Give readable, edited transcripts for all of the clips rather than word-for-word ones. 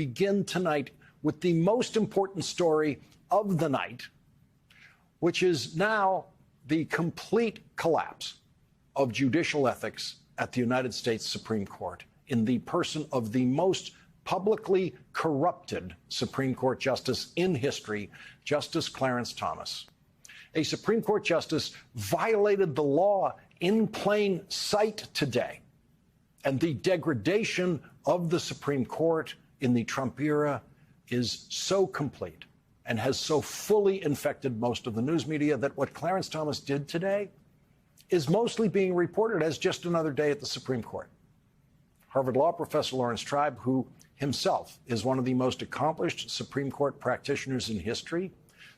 begin tonight with the most important story of the night, which is now the complete collapse of judicial ethics at the United States Supreme Court in the person of the most publicly corrupted Supreme Court justice in history, Justice Clarence Thomas. A Supreme Court justice violated the law in plain sight today. And the degradation of the Supreme Court in the Trump era is so complete and has so fully infected most of the news media that what Clarence Thomas did today is mostly being reported as just another day at the Supreme Court. Harvard Law professor Laurence Tribe, who himself is one of the most accomplished Supreme Court practitioners in history,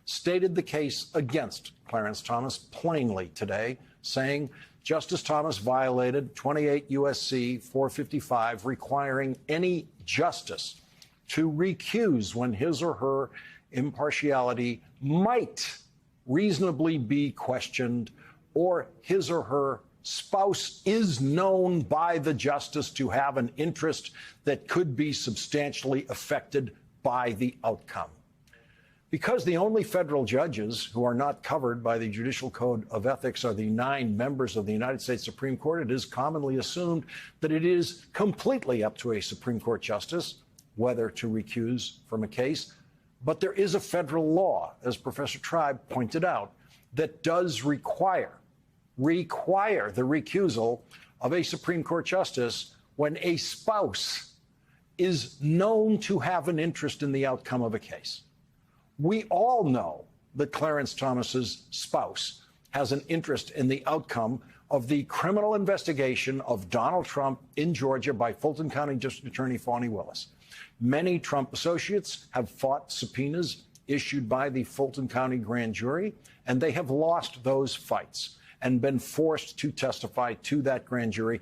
stated the case against Clarence Thomas plainly today, saying Justice Thomas violated 28 U.S.C. 455, requiring any justice to recuse when his or her impartiality might reasonably be questioned, or his or her spouse is known by the justice to have an interest that could be substantially affected by the outcome. Because the only federal judges who are not covered by the Judicial Code of Ethics are the 9 members of the United States Supreme Court, it is commonly assumed that it is completely up to a Supreme Court justice whether to recuse from a case. But there is a federal law, as Professor Tribe pointed out, that does require the recusal of a Supreme Court justice when a spouse is known to have an interest in the outcome of a case. We all know that Clarence Thomas's spouse has an interest in the outcome of the criminal investigation of Donald Trump in Georgia by Fulton County District Attorney Fani Willis. Many Trump associates have fought subpoenas issued by the Fulton County grand jury, and they have lost those fights and been forced to testify to that grand jury